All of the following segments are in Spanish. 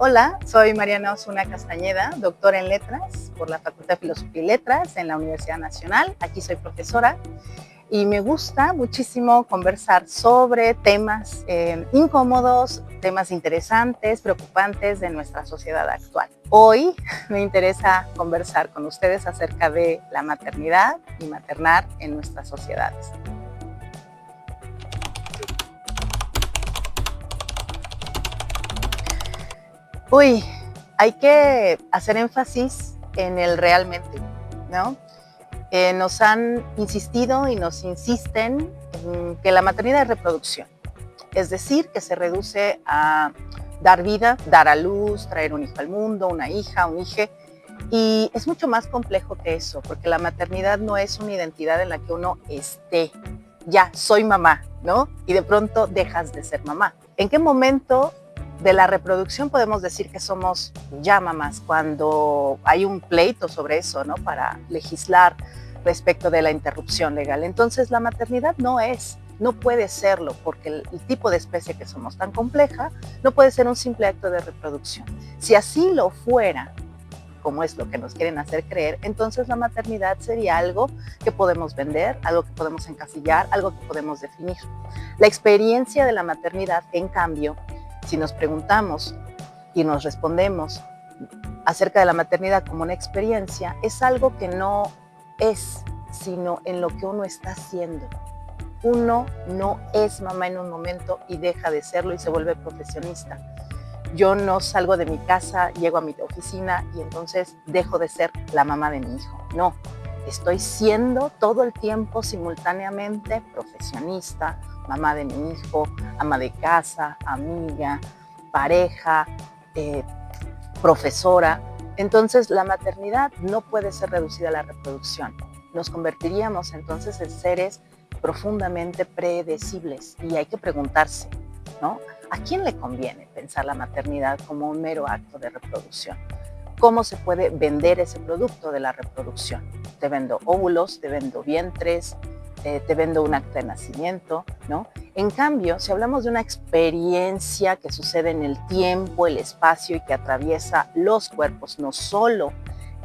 Hola, soy Mariana Osuna Castañeda, doctora en Letras por la Facultad de Filosofía y Letras en la Universidad Nacional. Aquí soy profesora y me gusta muchísimo conversar sobre temas incómodos, temas interesantes, preocupantes de nuestra sociedad actual. Hoy me interesa conversar con ustedes acerca de la maternidad y maternar en nuestras sociedades. Uy, hay que hacer énfasis en el realmente, ¿no? Nos han insistido y nos insisten en que la maternidad es reproducción, es decir, que se reduce a dar vida, dar a luz, traer un hijo al mundo, una hija, un hijo, y es mucho más complejo que eso, porque la maternidad no es una identidad en la que uno esté, ya soy mamá, ¿no? Y de pronto dejas de ser mamá. ¿En qué momento de la reproducción podemos decir que somos ya mamás? Cuando hay un pleito sobre eso, ¿no? Para legislar respecto de la interrupción legal. Entonces la maternidad no puede serlo, porque el tipo de especie que somos tan compleja no puede ser un simple acto de reproducción. Si así lo fuera, como es lo que nos quieren hacer creer, entonces la maternidad sería algo que podemos vender, algo que podemos encasillar, algo que podemos definir. La experiencia de la maternidad, en cambio, si nos preguntamos y nos respondemos acerca de la maternidad como una experiencia, es algo que no es, sino en lo que uno está haciendo. Uno no es mamá en un momento y deja de serlo y se vuelve profesionista. Yo no salgo de mi casa, llego a mi oficina y entonces dejo de ser la mamá de mi hijo. No, estoy siendo todo el tiempo simultáneamente profesionista, mamá de mi hijo, ama de casa, amiga, pareja, profesora. Entonces la maternidad no puede ser reducida a la reproducción. Nos convertiríamos entonces en seres profundamente predecibles y hay que preguntarse, ¿no? ¿A quién le conviene pensar la maternidad como un mero acto de reproducción? ¿Cómo se puede vender ese producto de la reproducción? Te vendo óvulos, te vendo vientres, te vendo un acta de nacimiento, ¿no? En cambio, si hablamos de una experiencia que sucede en el tiempo, el espacio y que atraviesa los cuerpos, no solo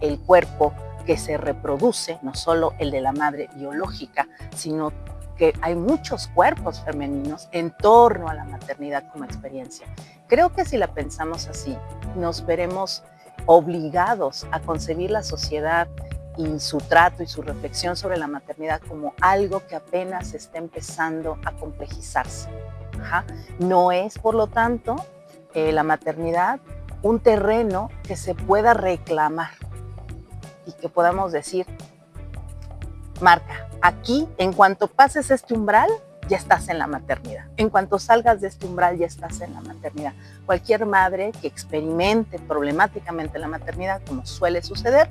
el cuerpo que se reproduce, no solo el de la madre biológica, sino que hay muchos cuerpos femeninos en torno a la maternidad como experiencia. Creo que si la pensamos así, nos veremos obligados a concebir la sociedad y su trato y su reflexión sobre la maternidad como algo que apenas está empezando a complejizarse. No es, por lo tanto, la maternidad un terreno que se pueda reclamar y que podamos decir, marca, aquí, en cuanto pases este umbral, ya estás en la maternidad. En cuanto salgas de este umbral, ya estás en la maternidad. Cualquier madre que experimente problemáticamente la maternidad, como suele suceder,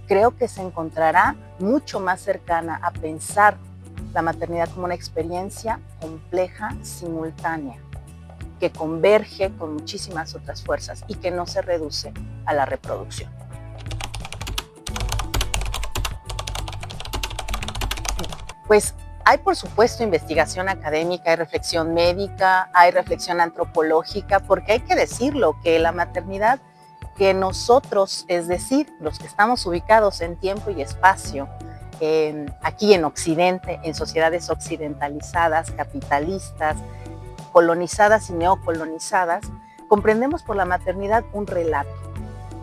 creo que se encontrará mucho más cercana a pensar la maternidad como una experiencia compleja, simultánea, que converge con muchísimas otras fuerzas y que no se reduce a la reproducción. Pues hay, por supuesto, investigación académica, hay reflexión médica, hay reflexión antropológica, porque hay que decirlo, que la maternidad que nosotros, es decir, los que estamos ubicados en tiempo y espacio, aquí en Occidente, en sociedades occidentalizadas, capitalistas, colonizadas y neocolonizadas, comprendemos por la maternidad un relato,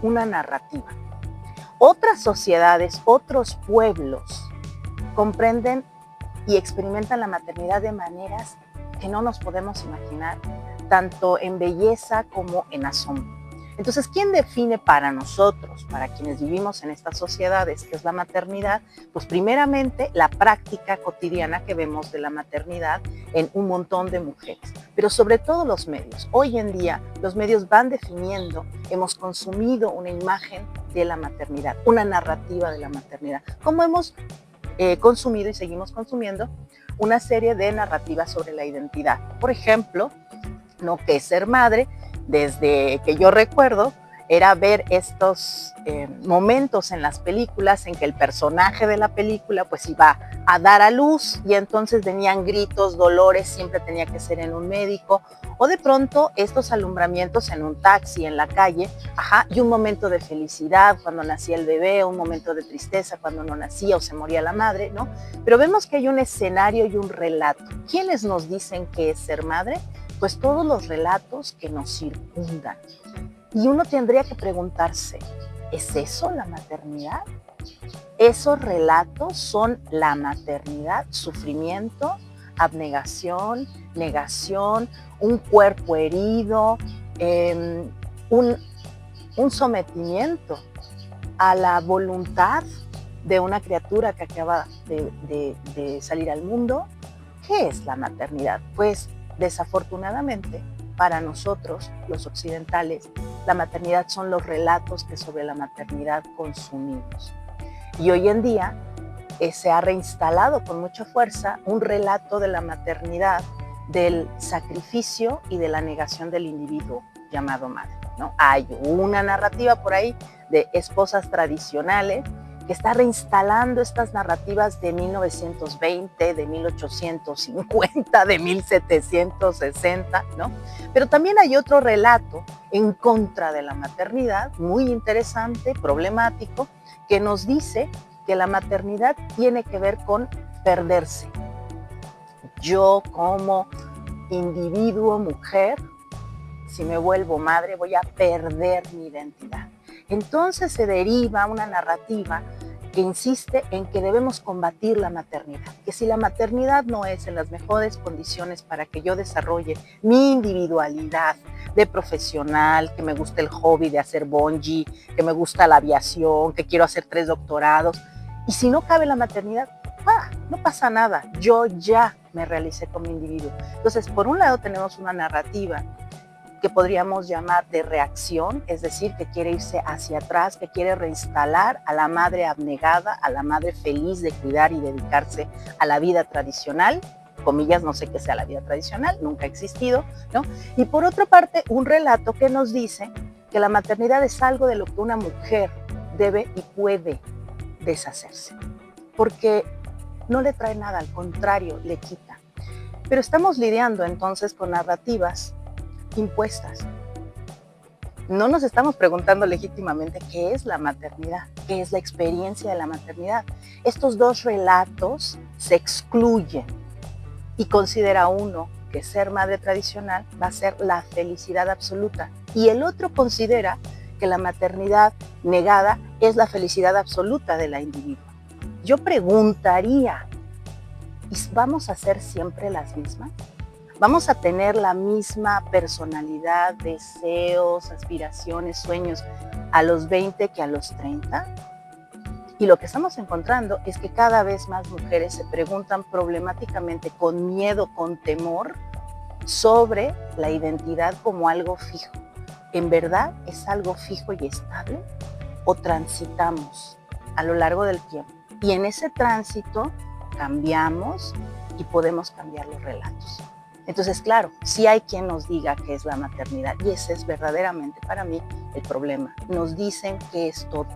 una narrativa. Otras sociedades, otros pueblos comprenden y experimentan la maternidad de maneras que no nos podemos imaginar, tanto en belleza como en asombro. Entonces, ¿quién define para nosotros, para quienes vivimos en estas sociedades, qué es la maternidad? Pues primeramente la práctica cotidiana que vemos de la maternidad en un montón de mujeres, pero sobre todo los medios. Hoy en día los medios van definiendo, hemos consumido una imagen de la maternidad, una narrativa de la maternidad, como hemos consumido y seguimos consumiendo una serie de narrativas sobre la identidad. Por ejemplo, ¿no? Que es ser madre, desde que yo recuerdo, era ver estos momentos en las películas en que el personaje de la película pues iba a dar a luz y entonces venían gritos, dolores, siempre tenía que ser en un médico, o de pronto estos alumbramientos en un taxi, en la calle, y un momento de felicidad cuando nacía el bebé, un momento de tristeza cuando no nacía o se moría la madre, ¿no? Pero vemos que hay un escenario y un relato. ¿Quiénes nos dicen qué es ser madre? Pues todos los relatos que nos circundan. Y uno tendría que preguntarse, ¿es eso la maternidad? ¿Esos relatos son la maternidad? ¿Sufrimiento, abnegación, negación, un cuerpo herido, un sometimiento a la voluntad de una criatura que acaba de salir al mundo? ¿Qué es la maternidad? Pues desafortunadamente para nosotros, los occidentales, la maternidad son los relatos que sobre la maternidad consumimos. Y hoy en día se ha reinstalado con mucha fuerza un relato de la maternidad, del sacrificio y de la negación del individuo llamado madre, ¿no? Hay una narrativa por ahí de esposas tradicionales que está reinstalando estas narrativas de 1920, de 1850, de 1760, ¿no? Pero también hay otro relato en contra de la maternidad, muy interesante, problemático, que nos dice que la maternidad tiene que ver con perderse. Yo como individuo, mujer, si me vuelvo madre, voy a perder mi identidad. Entonces se deriva una narrativa que insiste en que debemos combatir la maternidad, que si la maternidad no es en las mejores condiciones para que yo desarrolle mi individualidad de profesional, que me gusta el hobby de hacer bungee, que me gusta la aviación, que quiero hacer 3 doctorados, y si no cabe la maternidad, no pasa nada, yo ya me realicé como individuo. Entonces, por un lado tenemos una narrativa que podríamos llamar de reacción, es decir, que quiere irse hacia atrás, que quiere reinstalar a la madre abnegada, a la madre feliz de cuidar y dedicarse a la vida tradicional, comillas, no sé qué sea la vida tradicional, nunca ha existido, ¿no? Y por otra parte, un relato que nos dice que la maternidad es algo de lo que una mujer debe y puede deshacerse, porque no le trae nada, al contrario, le quita. Pero estamos lidiando entonces con narrativas impuestas. No nos estamos preguntando legítimamente qué es la maternidad, qué es la experiencia de la maternidad. Estos dos relatos se excluyen y considera uno que ser madre tradicional va a ser la felicidad absoluta y el otro considera que la maternidad negada es la felicidad absoluta de la individua. Yo preguntaría, ¿vamos a ser siempre las mismas? ¿Vamos a tener la misma personalidad, deseos, aspiraciones, sueños a los 20 que a los 30? Y lo que estamos encontrando es que cada vez más mujeres se preguntan problemáticamente, con miedo, con temor, sobre la identidad como algo fijo. ¿En verdad es algo fijo y estable? ¿O transitamos a lo largo del tiempo? Y en ese tránsito cambiamos y podemos cambiar los relatos. Entonces, claro, sí hay quien nos diga qué es la maternidad y ese es verdaderamente para mí el problema. Nos dicen que es todo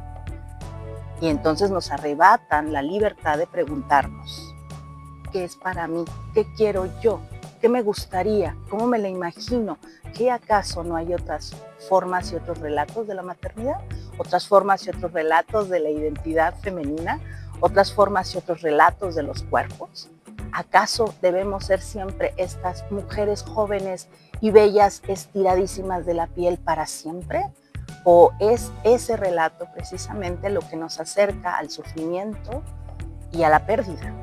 y entonces nos arrebatan la libertad de preguntarnos qué es para mí, qué quiero yo, qué me gustaría, cómo me la imagino, ¿qué acaso no hay otras formas y otros relatos de la maternidad? Otras formas y otros relatos de la identidad femenina, otras formas y otros relatos de los cuerpos. ¿Acaso debemos ser siempre estas mujeres jóvenes y bellas estiradísimas de la piel para siempre? ¿O es ese relato precisamente lo que nos acerca al sufrimiento y a la pérdida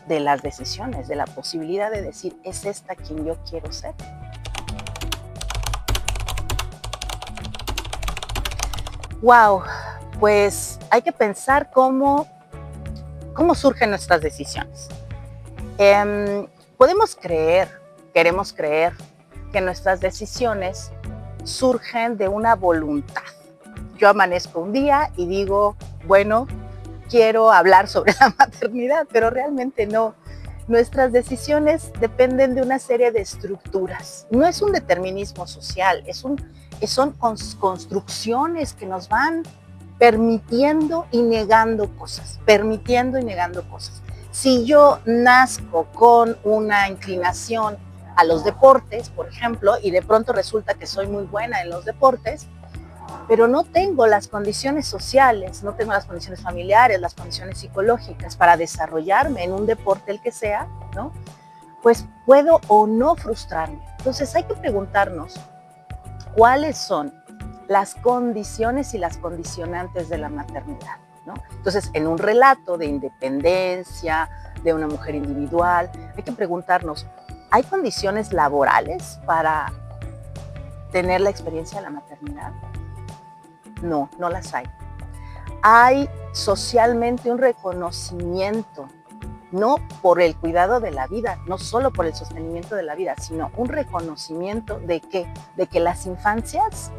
de las decisiones, de la posibilidad de decir, ¿es esta quien yo quiero ser? Wow, pues hay que pensar cómo surgen nuestras decisiones. Queremos creer que nuestras decisiones surgen de una voluntad. Yo amanezco un día y digo, bueno, quiero hablar sobre la maternidad, pero realmente no. Nuestras decisiones dependen de una serie de estructuras. No es un determinismo social, es un son construcciones que nos van permitiendo y negando cosas, permitiendo y negando cosas. Si yo nazco con una inclinación a los deportes, por ejemplo, y de pronto resulta que soy muy buena en los deportes, pero no tengo las condiciones sociales, no tengo las condiciones familiares, las condiciones psicológicas para desarrollarme en un deporte el que sea, ¿no? Pues puedo o no frustrarme. Entonces hay que preguntarnos cuáles son las condiciones y las condicionantes de la maternidad, ¿no? Entonces, en un relato de independencia, de una mujer individual, hay que preguntarnos, ¿hay condiciones laborales para tener la experiencia de la maternidad? No, no las hay. Hay socialmente un reconocimiento, no por el cuidado de la vida, no solo por el sostenimiento de la vida, sino un reconocimiento de que las infancias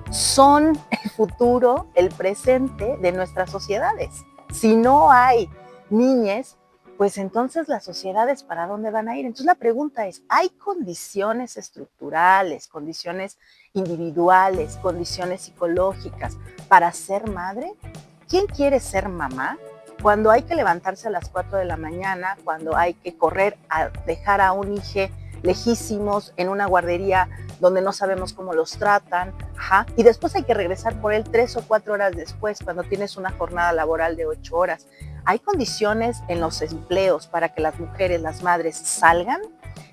son el futuro, el presente de nuestras sociedades. Si no hay niñas, pues entonces las sociedades, ¿para dónde van a ir? Entonces la pregunta es, ¿hay condiciones estructurales, condiciones individuales, condiciones psicológicas para ser madre? ¿Quién quiere ser mamá? Cuando hay que levantarse a las 4 de la mañana, cuando hay que correr a dejar a un hijo lejísimos en una guardería donde no sabemos cómo los tratan, y después hay que regresar por él 3 o 4 horas después, cuando tienes una jornada laboral de 8 horas. ¿Hay condiciones en los empleos para que las mujeres, las madres salgan?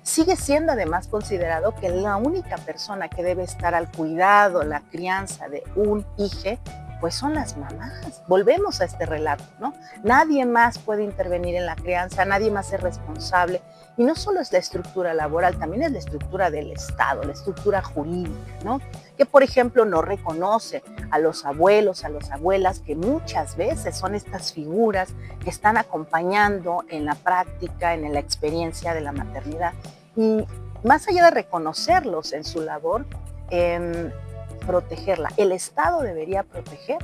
Sigue siendo además considerado que la única persona que debe estar al cuidado, la crianza de un hijo, pues son las mamás. Volvemos a este relato, ¿no? Nadie más puede intervenir en la crianza, nadie más es responsable. Y no solo es la estructura laboral, también es la estructura del Estado, la estructura jurídica, ¿no? Que, por ejemplo, no reconoce a los abuelos, a las abuelas, que muchas veces son estas figuras que están acompañando en la práctica, en la experiencia de la maternidad. Y más allá de reconocerlos en su labor, protegerla. El Estado debería proteger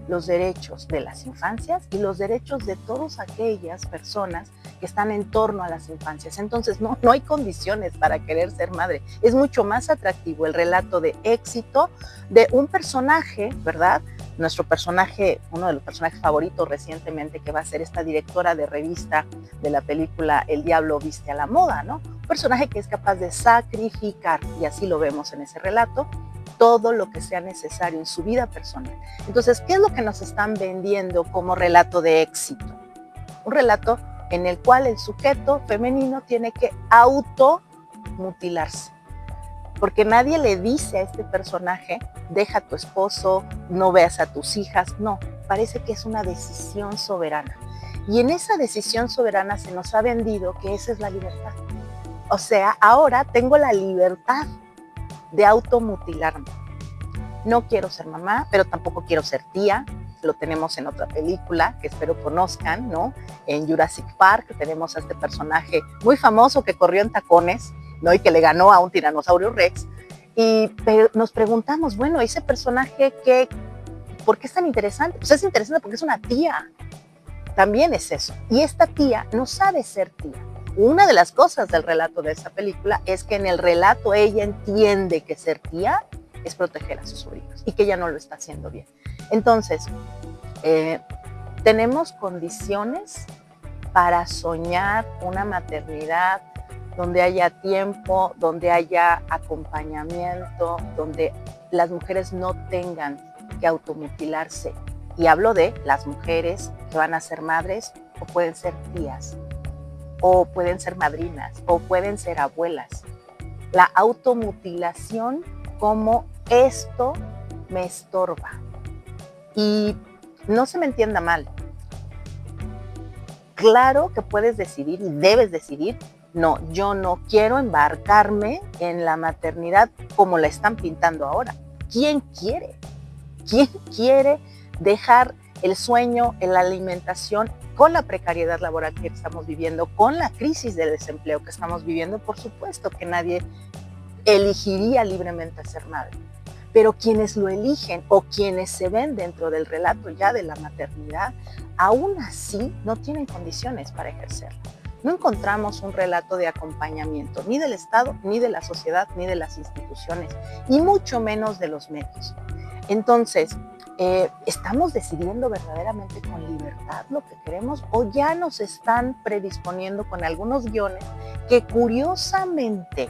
los derechos de las infancias y los derechos de todas aquellas personas que están en torno a las infancias. Entonces, no hay condiciones para querer ser madre. Es mucho más atractivo el relato de éxito de un personaje, ¿verdad? Nuestro personaje, uno de los personajes favoritos recientemente, que va a ser esta directora de revista de la película El Diablo Viste a la Moda, ¿no? Un personaje que es capaz de sacrificar, y así lo vemos en ese relato, todo lo que sea necesario en su vida personal. Entonces, ¿qué es lo que nos están vendiendo como relato de éxito? Un relato en el cual el sujeto femenino tiene que automutilarse, porque nadie le dice a este personaje, deja a tu esposo, no veas a tus hijas. No, parece que es una decisión soberana. Y en esa decisión soberana se nos ha vendido que esa es la libertad. O sea, ahora tengo la libertad de automutilarme. No quiero ser mamá, pero tampoco quiero ser tía. Lo tenemos en otra película que espero conozcan, ¿no? En Jurassic Park tenemos a este personaje muy famoso que corrió en tacones, ¿no? Y que le ganó a un tiranosaurio Rex. Y nos preguntamos, bueno, ese personaje, ¿por qué es tan interesante? Pues es interesante porque es una tía. También es eso. Y esta tía no sabe ser tía. Una de las cosas del relato de esta película es que en el relato ella entiende que ser tía es proteger a sus sobrinos y que ella no lo está haciendo bien. Entonces, tenemos condiciones para soñar una maternidad donde haya tiempo, donde haya acompañamiento, donde las mujeres no tengan que automutilarse. Y hablo de las mujeres que van a ser madres o pueden ser tías, o pueden ser madrinas, o pueden ser abuelas. La automutilación como esto me estorba. Y no se me entienda mal. Claro que puedes decidir y debes decidir, no, yo no quiero embarcarme en la maternidad como la están pintando ahora. ¿Quién quiere? ¿Quién quiere dejar el sueño, la alimentación, con la precariedad laboral que estamos viviendo, con la crisis de desempleo que estamos viviendo? Por supuesto que nadie elegiría libremente ser madre, pero quienes lo eligen o quienes se ven dentro del relato ya de la maternidad, aún así no tienen condiciones para ejercerlo. No encontramos un relato de acompañamiento, ni del Estado, ni de la sociedad, ni de las instituciones, y mucho menos de los medios. Entonces, ¿estamos decidiendo verdaderamente con libertad lo que queremos o ya nos están predisponiendo con algunos guiones que curiosamente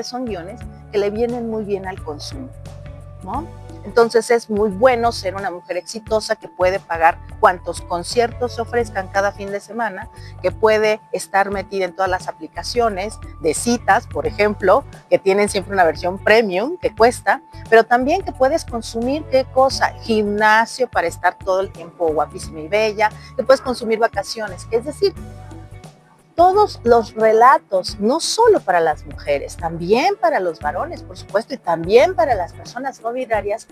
son guiones que le vienen muy bien al consumo, ¿no? Entonces es muy bueno ser una mujer exitosa que puede pagar cuantos conciertos se ofrezcan cada fin de semana, que puede estar metida en todas las aplicaciones de citas, por ejemplo, que tienen siempre una versión premium que cuesta, pero también que puedes consumir qué cosa, gimnasio para estar todo el tiempo guapísima y bella, que puedes consumir vacaciones, es decir, todos los relatos, no solo para las mujeres, también para los varones, por supuesto, y también para las personas no binarias,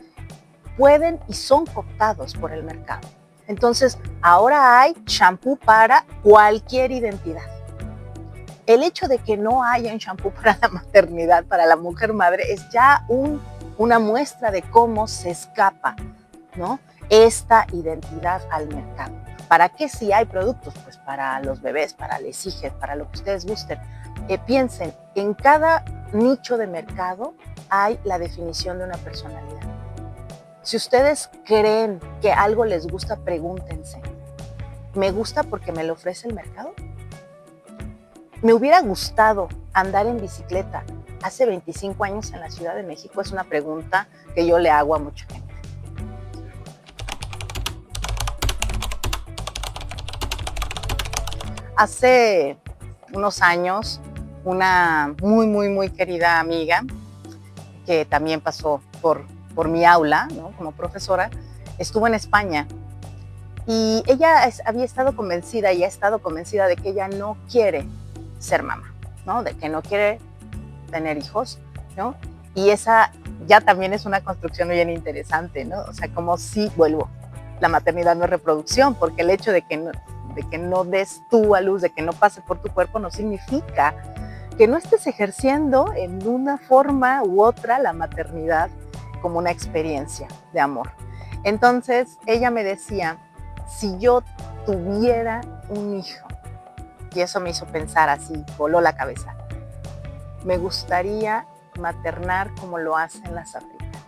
pueden y son cooptados por el mercado. Entonces, ahora hay shampoo para cualquier identidad. El hecho de que no haya un shampoo para la maternidad, para la mujer madre, es ya una muestra de cómo se escapa, ¿no?, esta identidad al mercado. ¿Para qué si hay productos? Pues para los bebés, para les hijas, para lo que ustedes gusten. Piensen, en cada nicho de mercado hay la definición de una personalidad. Si ustedes creen que algo les gusta, pregúntense, ¿me gusta porque me lo ofrece el mercado? ¿Me hubiera gustado andar en bicicleta hace 25 años en la Ciudad de México? Es una pregunta que yo le hago a mucha gente. Hace unos años, una muy querida amiga, que también pasó por mi aula, ¿no?, como profesora, estuvo en España y ella había estado convencida y ha estado convencida de que ella no quiere ser mamá, ¿no?, de que no quiere tener hijos, ¿no? Y esa ya también es una construcción bien interesante, ¿no? O sea, como si, vuelvo, la maternidad no es reproducción, porque el hecho de que no des tú a luz, de que no pase por tu cuerpo, no significa que no estés ejerciendo en una forma u otra la maternidad como una experiencia de amor. Entonces, ella me decía, si yo tuviera un hijo, y eso me hizo pensar así, voló la cabeza, me gustaría maternar como lo hacen las africanas,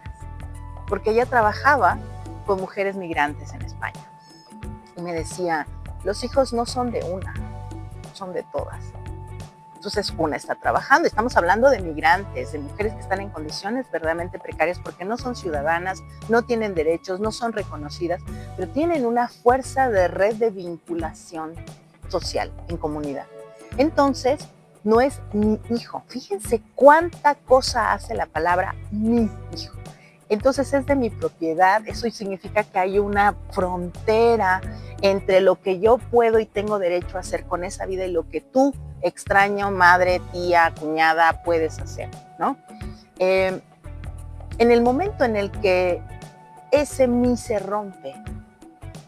porque ella trabajaba con mujeres migrantes en España y me decía, los hijos no son de una, son de todas. Entonces una está trabajando, estamos hablando de migrantes, de mujeres que están en condiciones verdaderamente precarias porque no son ciudadanas, no tienen derechos, no son reconocidas, pero tienen una fuerza de red de vinculación social en comunidad. Entonces, no es mi hijo. Fíjense cuánta cosa hace la palabra mi hijo. Entonces es de mi propiedad, eso significa que hay una frontera entre lo que yo puedo y tengo derecho a hacer con esa vida y lo que tú, extraño, madre, tía, cuñada, puedes hacer, ¿no? En el momento en el que ese mí se rompe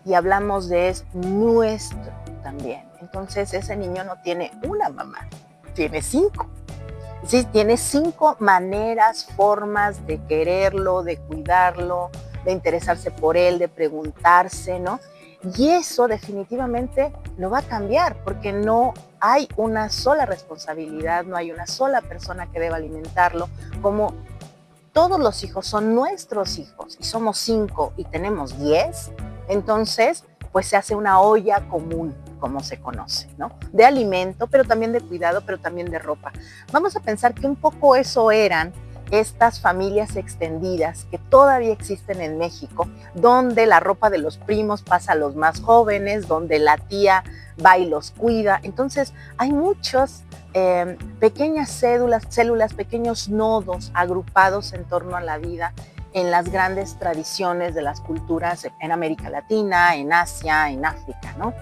y hablamos de es nuestro también, entonces ese niño no tiene una mamá, tiene 5. Sí, tiene 5 maneras, formas de quererlo, de cuidarlo, de interesarse por él, de preguntarse, ¿no? Y eso definitivamente lo va a cambiar porque no hay una sola responsabilidad, no hay una sola persona que deba alimentarlo. Como todos los hijos son nuestros hijos y somos 5 y tenemos 10, entonces pues se hace una olla común, como se conoce, ¿no? De alimento, pero también de cuidado, pero también de ropa. Vamos a pensar que un poco eso eran estas familias extendidas que todavía existen en México, donde la ropa de los primos pasa a los más jóvenes, donde la tía va y los cuida. Entonces hay muchas pequeñas células, pequeños nodos agrupados en torno a la vida en las grandes tradiciones de las culturas en América Latina, en Asia, en África, ¿no?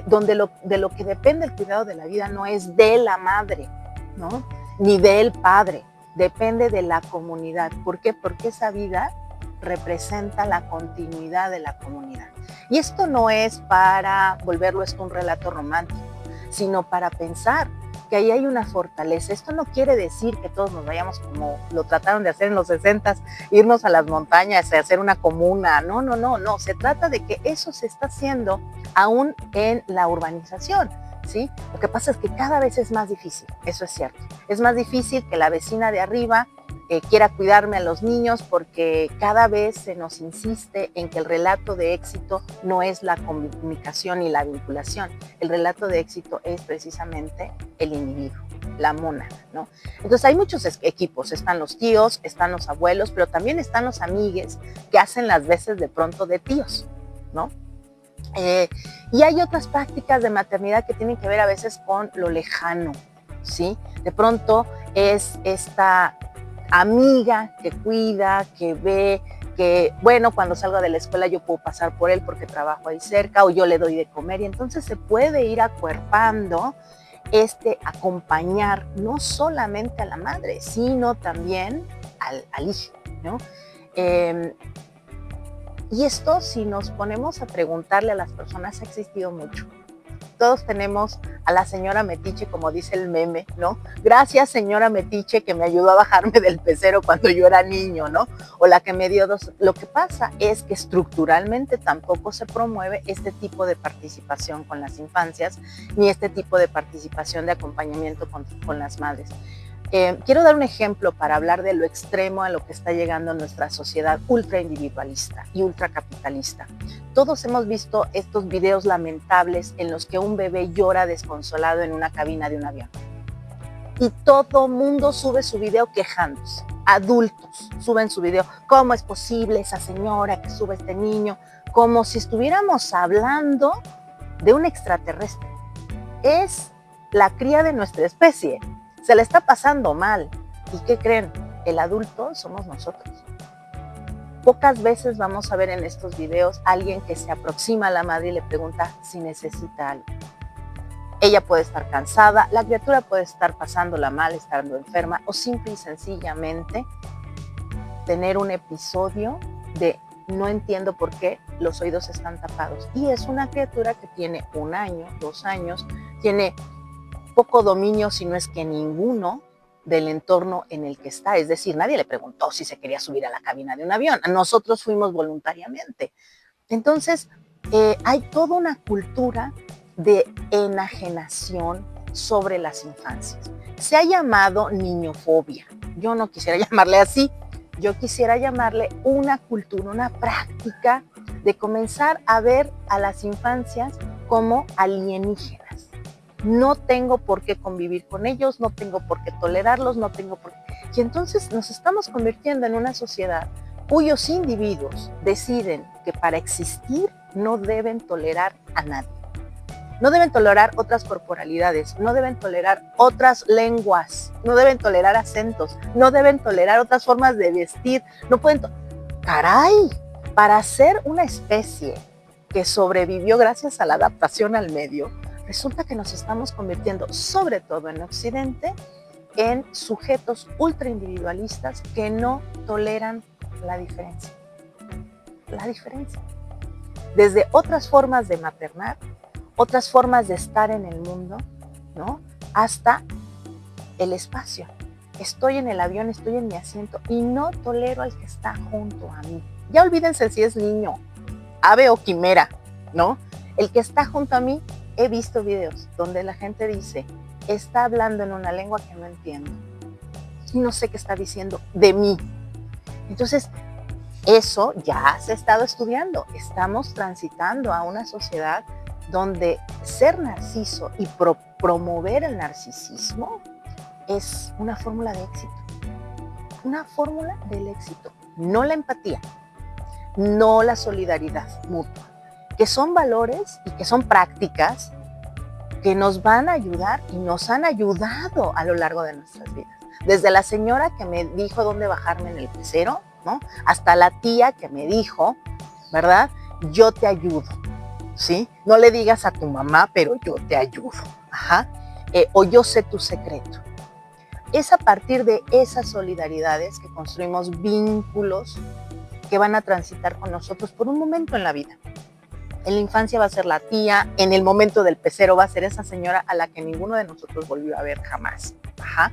Donde de lo que depende el cuidado de la vida no es de la madre, ¿no?, ni del padre, depende de la comunidad. ¿Por qué? Porque esa vida representa la continuidad de la comunidad. Y esto no es para volverlo esto un relato romántico, sino para pensar que ahí hay una fortaleza. Esto no quiere decir que todos nos vayamos como lo trataron de hacer en los 60s, irnos a las montañas, hacer una comuna. No. Se trata de que eso se está haciendo aún en la urbanización. ¿sí? Lo que pasa es que cada vez es más difícil, eso es cierto. Es más difícil que la vecina de arriba quiera cuidarme a los niños porque cada vez se nos insiste en que el relato de éxito no es la comunicación y la vinculación. El relato de éxito es precisamente el individuo, la mónada, ¿no? Entonces hay muchos equipos, están los tíos, están los abuelos, pero también están los amigues que hacen las veces de pronto de tíos, ¿no? Y hay otras prácticas de maternidad que tienen que ver a veces con lo lejano, ¿sí? De pronto es esta amiga que cuida, que ve, que bueno, cuando salgo de la escuela yo puedo pasar por él porque trabajo ahí cerca o yo le doy de comer y entonces se puede ir acuerpando acompañar no solamente a la madre, sino también al hijo, ¿no? Y esto, si nos ponemos a preguntarle a las personas, ha existido mucho. Todos tenemos a la señora Metiche, como dice el meme, ¿no? Gracias, señora Metiche, que me ayudó a bajarme del pecero cuando yo era niño, ¿no? O la que me dio dos. Lo que pasa es que estructuralmente tampoco se promueve este tipo de participación con las infancias, ni este tipo de participación de acompañamiento con las madres. Quiero dar un ejemplo para hablar de lo extremo a lo que está llegando nuestra sociedad ultra individualista y ultra capitalista. Todos hemos visto estos videos lamentables en los que un bebé llora desconsolado en una cabina de un avión. Y todo mundo sube su video quejándose. Adultos suben su video. ¿Cómo es posible esa señora que sube este niño? Como si estuviéramos hablando de un extraterrestre. Es la cría de nuestra especie. Se le está pasando mal. ¿Y qué creen? El adulto somos nosotros. Pocas veces vamos a ver en estos videos a alguien que se aproxima a la madre y le pregunta si necesita algo. Ella puede estar cansada, la criatura puede estar pasándola mal, estando enferma o simple y sencillamente tener un episodio de no entiendo por qué los oídos están tapados. Y es una criatura que tiene 1 año, 2 años, tiene poco dominio, si no es que ninguno, del entorno en el que está. Es decir, nadie le preguntó si se quería subir a la cabina de un avión. Nosotros fuimos voluntariamente. Entonces, hay toda una cultura de enajenación sobre las infancias. Se ha llamado niñofobia. Yo no quisiera llamarle así. Yo quisiera llamarle una cultura, una práctica de comenzar a ver a las infancias como alienígenas. No tengo por qué convivir con ellos, no tengo por qué tolerarlos, no tengo por qué. Y entonces nos estamos convirtiendo en una sociedad cuyos individuos deciden que para existir no deben tolerar a nadie. No deben tolerar otras corporalidades, no deben tolerar otras lenguas, no deben tolerar acentos, no deben tolerar otras formas de vestir, no pueden... ¡Caray! Para ser una especie que sobrevivió gracias a la adaptación al medio, resulta que nos estamos convirtiendo, sobre todo en Occidente, en sujetos ultra individualistas que no toleran la diferencia. La diferencia. Desde otras formas de maternar, otras formas de estar en el mundo, ¿no? Hasta el espacio. Estoy en el avión, estoy en mi asiento y no tolero al que está junto a mí. Ya olvídense si es niño, ave o quimera, ¿no? El que está junto a mí. He visto videos donde la gente dice, está hablando en una lengua que no entiendo y no sé qué está diciendo de mí. Entonces, eso ya se ha estado estudiando. Estamos transitando a una sociedad donde ser narciso y promover el narcisismo es una fórmula de éxito. Una fórmula del éxito. No la empatía, no la solidaridad mutua, que son valores y que son prácticas que nos van a ayudar y nos han ayudado a lo largo de nuestras vidas. Desde la señora que me dijo dónde bajarme en el pecero, ¿no? Hasta la tía que me dijo, ¿verdad? Yo te ayudo, ¿sí? No le digas a tu mamá, pero yo te ayudo, ajá. O yo sé tu secreto. Es a partir de esas solidaridades que construimos vínculos que van a transitar con nosotros por un momento en la vida. En la infancia va a ser la tía, en el momento del pecero va a ser esa señora a la que ninguno de nosotros volvió a ver jamás. Ajá.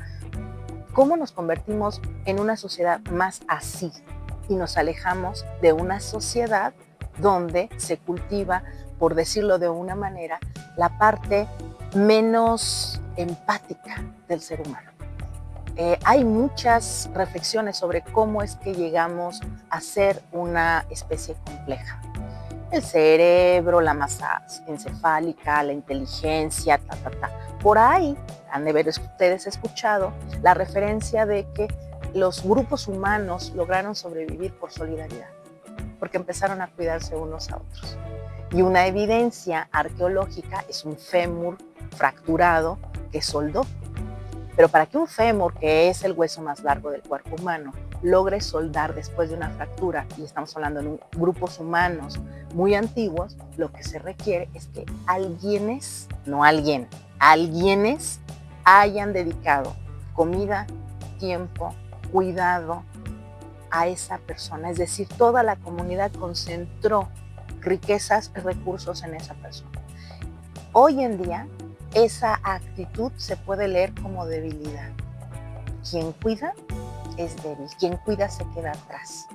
¿Cómo nos convertimos en una sociedad más así? Y nos alejamos de una sociedad donde se cultiva, por decirlo de una manera, la parte menos empática del ser humano. Hay muchas reflexiones sobre cómo es que llegamos a ser una especie compleja. El cerebro, la masa encefálica, la inteligencia, Por ahí han de haber ustedes escuchado la referencia de que los grupos humanos lograron sobrevivir por solidaridad, porque empezaron a cuidarse unos a otros. Y una evidencia arqueológica es un fémur fracturado que soldó. Pero para que un fémur, que es el hueso más largo del cuerpo humano, logre soldar después de una fractura, y estamos hablando de grupos humanos muy antiguos, lo que se requiere es que alguienes hayan dedicado comida, tiempo, cuidado a esa persona. Es decir, toda la comunidad concentró riquezas y recursos en esa persona. Hoy en día, esa actitud se puede leer como debilidad. Quien cuida es débil, quien cuida se queda atrás,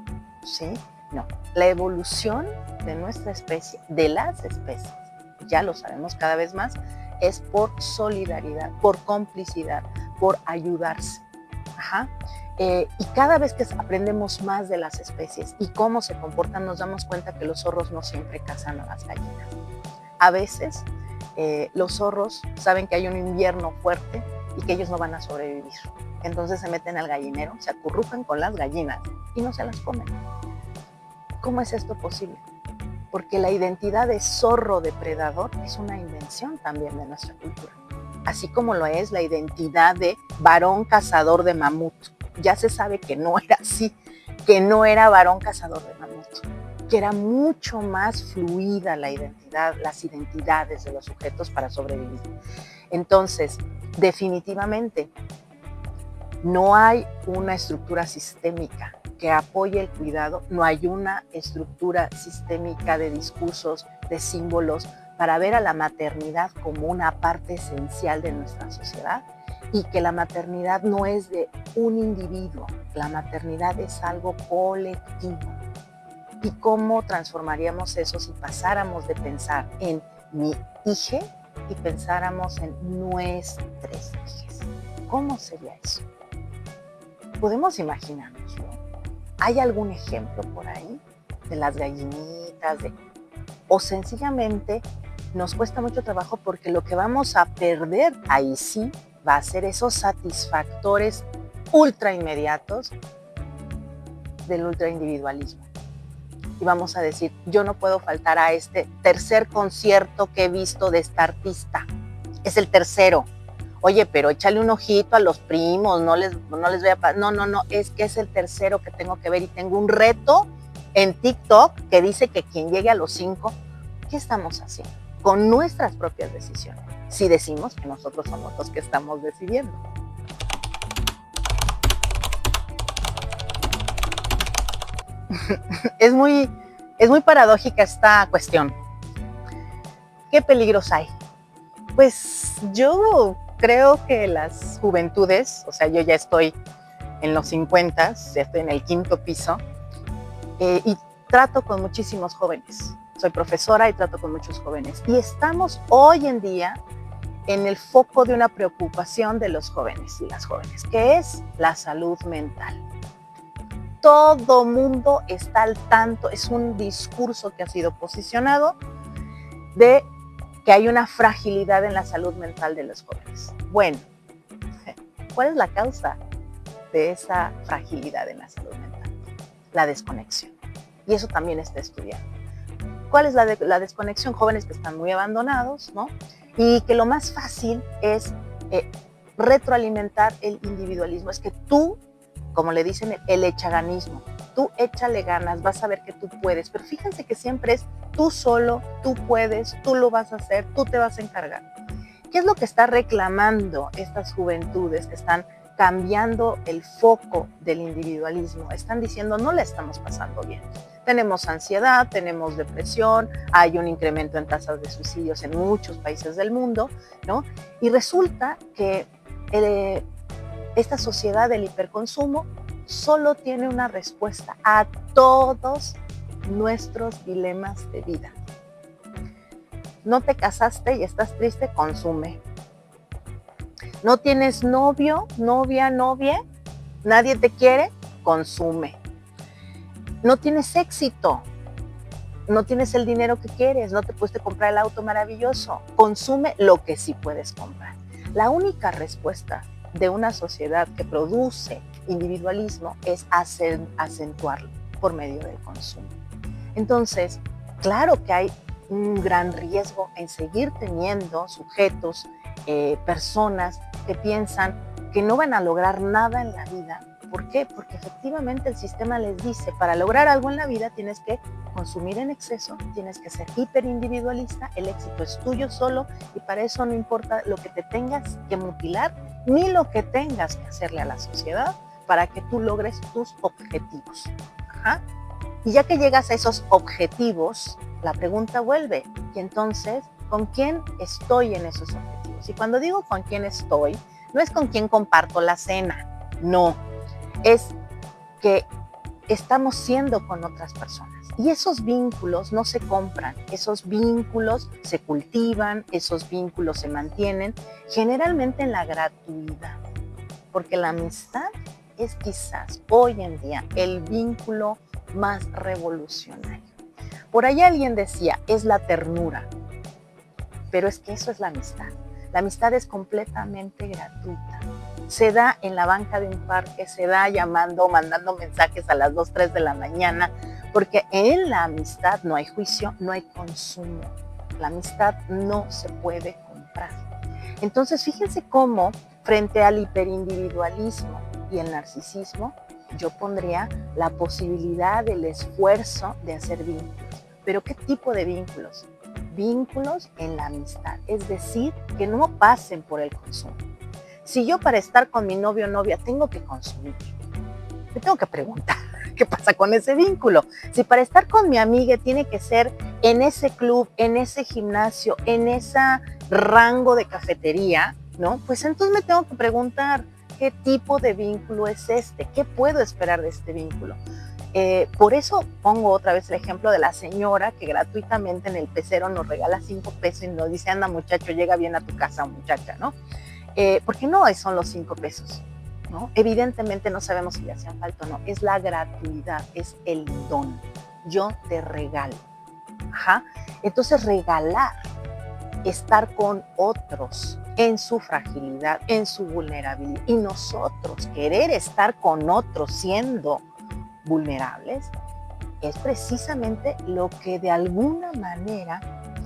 ¿sí? No, la evolución de nuestra especie, de las especies, ya lo sabemos cada vez más, es por solidaridad, por complicidad, por ayudarse. Y cada vez que aprendemos más de las especies y cómo se comportan, nos damos cuenta que los zorros no siempre cazan a las gallinas. A veces los zorros saben que hay un invierno fuerte y que ellos no van a sobrevivir. Entonces se meten al gallinero, se acurrucan con las gallinas y no se las comen. ¿Cómo es esto posible? Porque la identidad de zorro depredador es una invención también de nuestra cultura, así como lo es la identidad de varón cazador de mamut. Ya se sabe que no era así, que no era varón cazador de mamut, que era mucho más fluida la identidad, las identidades de los sujetos para sobrevivir. Entonces, definitivamente, no hay una estructura sistémica que apoye el cuidado, no hay una estructura sistémica de discursos, de símbolos, para ver a la maternidad como una parte esencial de nuestra sociedad, y que la maternidad no es de un individuo, la maternidad es algo colectivo. ¿Y cómo transformaríamos eso si pasáramos de pensar en mi hija y pensáramos en nuestros hijos? ¿Cómo sería eso? Podemos imaginárnoslo. ¿Hay algún ejemplo por ahí de las gallinitas? O sencillamente nos cuesta mucho trabajo porque lo que vamos a perder ahí sí va a ser esos satisfactores ultra inmediatos del ultra individualismo. Y vamos a decir, yo no puedo faltar a este tercer concierto que he visto de esta artista. Es el tercero. Oye, pero échale un ojito a los primos, no les voy a... No, es que es el tercero que tengo que ver y tengo un reto en TikTok que dice que quien llegue a los 5, ¿qué estamos haciendo? Con nuestras propias decisiones. Si decimos que nosotros somos los que estamos decidiendo. Es muy paradójica esta cuestión. ¿Qué peligros hay? Pues yo creo que las juventudes, o sea, yo ya estoy en los 50, ya estoy en el 5º piso, y trato con muchísimos jóvenes. Soy profesora y trato con muchos jóvenes. Y estamos hoy en día en el foco de una preocupación de los jóvenes y las jóvenes, que es la salud mental. Todo mundo está al tanto, es un discurso que ha sido posicionado de que hay una fragilidad en la salud mental de los jóvenes. Bueno, ¿cuál es la causa de esa fragilidad en la salud mental? La desconexión. Y eso también está estudiado. ¿Cuál es la desconexión? Jóvenes que están muy abandonados, ¿no? Y que lo más fácil es retroalimentar el individualismo. Es que tú, como le dicen, el echaganismo. Tú échale ganas, vas a ver que tú puedes. Pero fíjense que siempre es tú solo, tú puedes, tú lo vas a hacer, tú te vas a encargar. ¿Qué es lo que está reclamando estas juventudes que están cambiando el foco del individualismo? Están diciendo, no la estamos pasando bien. Tenemos ansiedad, tenemos depresión, hay un incremento en tasas de suicidios en muchos países del mundo, ¿no? Y resulta que esta sociedad del hiperconsumo solo tiene una respuesta a todos nuestros dilemas de vida. No te casaste y estás triste, consume. No tienes novio, novia, nadie te quiere, consume. No tienes éxito, no tienes el dinero que quieres, no te puedes comprar el auto maravilloso, consume lo que sí puedes comprar. La única respuesta de una sociedad que produce individualismo es acentuarlo por medio del consumo. Entonces, claro que hay un gran riesgo en seguir teniendo sujetos, personas que piensan que no van a lograr nada en la vida. ¿Por qué? Porque efectivamente el sistema les dice, para lograr algo en la vida tienes que consumir en exceso, tienes que ser hiperindividualista, el éxito es tuyo solo y para eso no importa lo que te tengas que mutilar ni lo que tengas que hacerle a la sociedad para que tú logres tus objetivos. Ajá. Y ya que llegas a esos objetivos, la pregunta vuelve, y entonces, ¿con quién estoy en esos objetivos? Y cuando digo con quién estoy, no es con quién comparto la cena, no, es que estamos siendo con otras personas. Y esos vínculos no se compran, esos vínculos se cultivan, esos vínculos se mantienen, generalmente en la gratuidad, porque la amistad es quizás hoy en día el vínculo más revolucionario. Por ahí alguien decía, es la ternura, pero es que eso es la amistad. La amistad es completamente gratuita. Se da en la banca de un parque, se da llamando, mandando mensajes a las 2, 3 de la mañana, porque en la amistad no hay juicio, no hay consumo. La amistad no se puede comprar. Entonces, fíjense cómo frente al hiperindividualismo y el narcisismo, yo pondría la posibilidad del esfuerzo de hacer vínculos. ¿Pero qué tipo de vínculos? Vínculos en la amistad, es decir, que no pasen por el consumo. Si yo para estar con mi novio o novia tengo que consumir, me tengo que preguntar qué pasa con ese vínculo. Si para estar con mi amiga tiene que ser en ese club, en ese gimnasio, en ese rango de cafetería, ¿no? Pues entonces me tengo que preguntar qué tipo de vínculo es este, qué puedo esperar de este vínculo. Por eso pongo otra vez el ejemplo de la señora que gratuitamente en el pecero nos regala 5 pesos y nos dice, anda muchacho, llega bien a tu casa, muchacha, ¿no? Porque no son los 5 pesos, ¿no? Evidentemente no sabemos si le hacían falta o no, es la gratuidad, es el don, yo te regalo. Ajá. Entonces regalar, estar con otros en su fragilidad, en su vulnerabilidad, y nosotros querer estar con otros siendo vulnerables, es precisamente lo que de alguna manera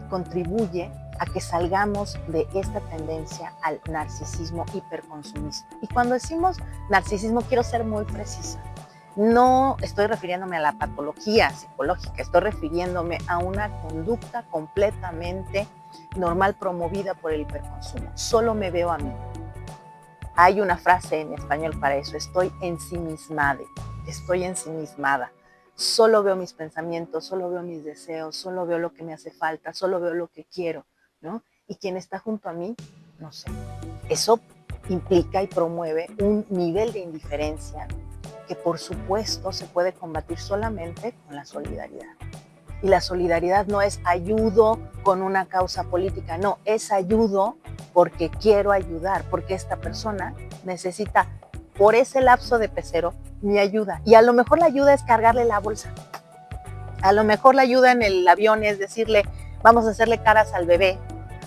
contribuye a que salgamos de esta tendencia al narcisismo hiperconsumista. Y cuando decimos narcisismo, quiero ser muy precisa. No estoy refiriéndome a la patología psicológica, estoy refiriéndome a una conducta completamente normal promovida por el hiperconsumo. Solo me veo a mí. Hay una frase en español para eso, estoy ensimismada, solo veo mis pensamientos, solo veo mis deseos, solo veo lo que me hace falta, solo veo lo que quiero, ¿no? Y quien está junto a mí, no sé. Eso implica y promueve un nivel de indiferencia que por supuesto se puede combatir solamente con la solidaridad. Y la solidaridad no es ayudo con una causa política, no, es ayudo porque quiero ayudar, porque esta persona necesita por ese lapso de pecero mi ayuda. Y a lo mejor la ayuda es cargarle la bolsa. A lo mejor la ayuda en el avión es decirle, vamos a hacerle caras al bebé,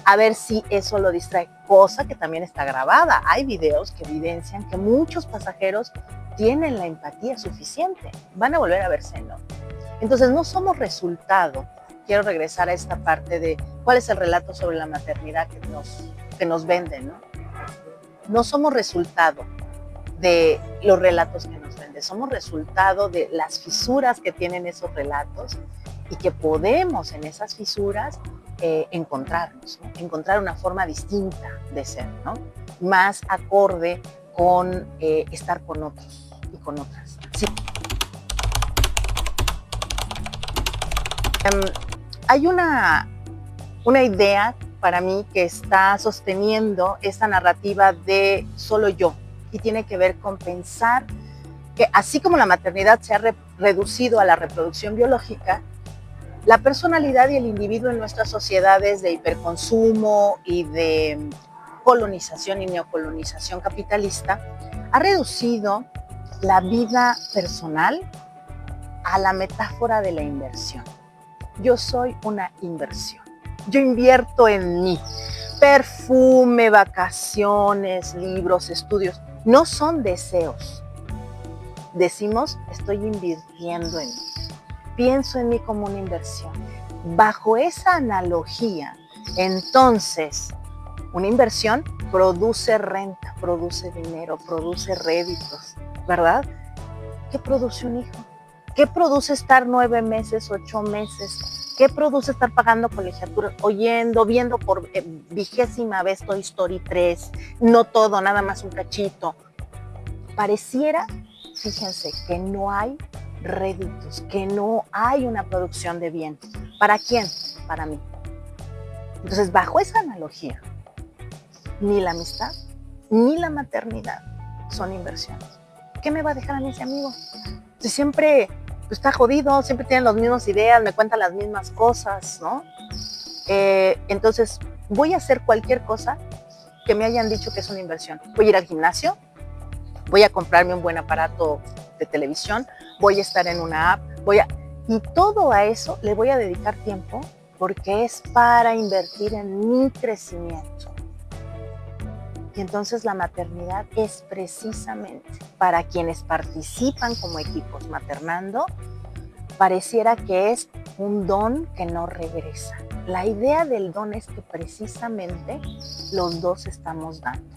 a ver si eso lo distrae. Cosa que también está grabada. Hay videos que evidencian que muchos pasajeros tienen la empatía suficiente. Van a volver a verse, ¿no? Entonces no somos resultado. Quiero regresar a esta parte de cuál es el relato sobre la maternidad que nos venden, ¿no? No somos resultado de los relatos que nos venden, somos resultado de las fisuras que tienen esos relatos y que podemos en esas fisuras encontrarnos, ¿no? Encontrar una forma distinta de ser, ¿no? Más acorde con estar con otros y con otras. Sí. Hay una idea para mí que está sosteniendo esta narrativa de solo yo y tiene que ver con pensar que así como la maternidad se ha reducido a la reproducción biológica, La personalidad y el individuo en nuestras sociedades de hiperconsumo y de colonización y neocolonización capitalista ha reducido la vida personal a la metáfora de la inversión. Yo soy una inversión. Yo invierto en mí. Perfume, vacaciones, libros, estudios. No son deseos. Decimos, estoy invirtiendo en mí. Pienso en mí como una inversión. Bajo esa analogía, entonces, una inversión produce renta, produce dinero, produce réditos, ¿verdad? ¿Qué produce un hijo? ¿Qué produce estar 9 meses, 8 meses? ¿Qué produce estar pagando colegiaturas, viendo por 20ª vez Toy Story 3? No todo, nada más un cachito. Pareciera, fíjense, que no hay réditos, que no hay una producción de bien. ¿Para quién? Para mí. Entonces, bajo esa analogía, ni la amistad, ni la maternidad son inversiones. ¿Qué me va a dejar a mí ese amigo? Si siempre está jodido, siempre tiene las mismas ideas, me cuenta las mismas cosas, ¿no? Entonces, voy a hacer cualquier cosa que me hayan dicho que es una inversión. Voy a ir al gimnasio, voy a comprarme un buen aparato de televisión, voy a estar en una app, y todo a eso le voy a dedicar tiempo porque es para invertir en mi crecimiento. Y entonces la maternidad es precisamente para quienes participan como equipos maternando, pareciera que es un don que no regresa. La idea del don es que precisamente los dos estamos dando.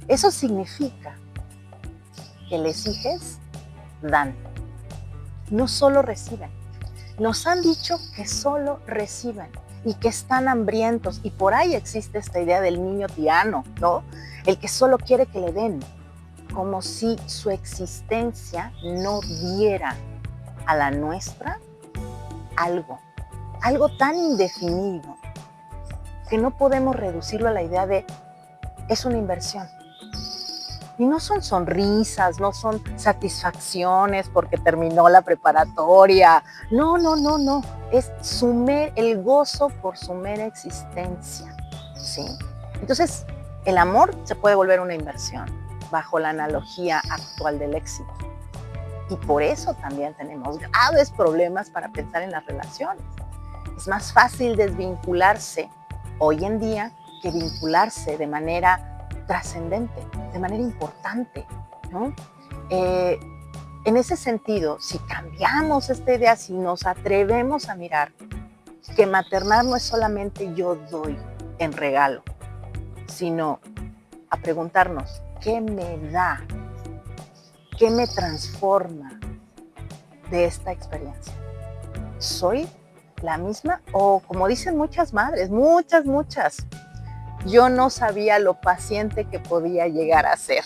Eso significa que les hijes dan, no solo reciben. Nos han dicho que solo reciben y que están hambrientos, y por ahí existe esta idea del niño tirano, ¿no? El que solo quiere que le den, como si su existencia no diera a la nuestra algo tan indefinido que no podemos reducirlo a la idea de es una inversión. Y no son sonrisas, no son satisfacciones porque terminó la preparatoria. No. Es el gozo por su mera existencia, ¿sí? Entonces, el amor se puede volver una inversión bajo la analogía actual del éxito. Y por eso también tenemos graves problemas para pensar en las relaciones. Es más fácil desvincularse hoy en día que vincularse de manera trascendente, de manera importante, ¿no? En ese sentido, si cambiamos esta idea, si nos atrevemos a mirar que maternar no es solamente yo doy en regalo, sino a preguntarnos, ¿qué me da? ¿Qué me transforma de esta experiencia? ¿Soy la misma? O como dicen muchas madres, muchas, yo no sabía lo paciente que podía llegar a ser.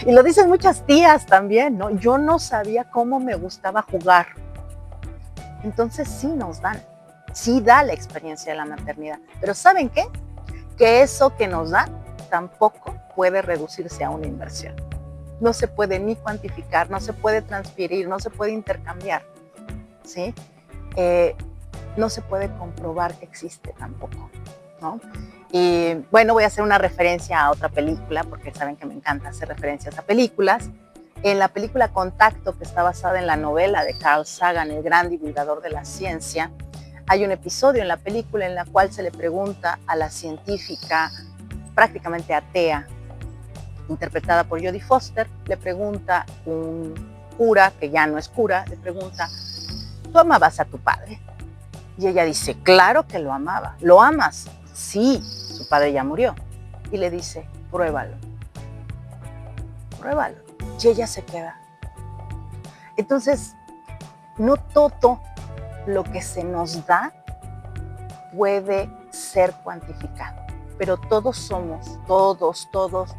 Y lo dicen muchas tías también, ¿no? Yo no sabía cómo me gustaba jugar. Entonces sí nos dan, sí da la experiencia de la maternidad. Pero ¿saben qué? Que eso que nos da tampoco puede reducirse a una inversión. No se puede ni cuantificar, no se puede transferir, no se puede intercambiar, ¿sí? No se puede comprobar que existe tampoco, ¿no? Y bueno, voy a hacer una referencia a otra película, porque saben que me encanta hacer referencias a películas. En la película Contacto, que está basada en la novela de Carl Sagan, el gran divulgador de la ciencia, hay un episodio en la película en la cual se le pregunta a la científica prácticamente atea, interpretada por Jodie Foster, le pregunta un cura, que ya no es cura, le pregunta, ¿tú amabas a tu padre? Y ella dice, claro que lo amaba. ¿Lo amas? Sí, su padre ya murió. Y le dice, pruébalo. Y ella se queda. Entonces, no todo lo que se nos da puede ser cuantificado, pero todos somos, todos,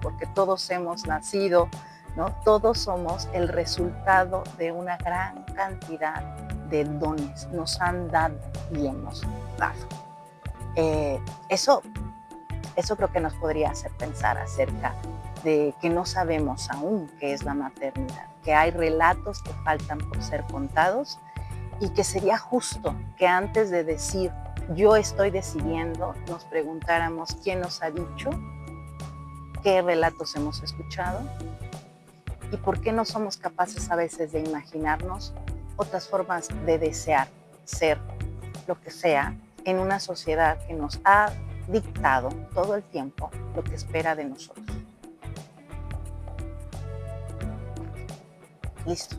porque todos hemos nacido, ¿no? Todos somos el resultado de una gran cantidad de dones. Nos han dado y hemos dado. Eso creo que nos podría hacer pensar acerca de que no sabemos aún qué es la maternidad, que hay relatos que faltan por ser contados y que sería justo que antes de decir yo estoy decidiendo, nos preguntáramos quién nos ha dicho, qué relatos hemos escuchado y por qué no somos capaces a veces de imaginarnos otras formas de desear ser lo que sea en una sociedad que nos ha dictado todo el tiempo lo que espera de nosotros. Listo.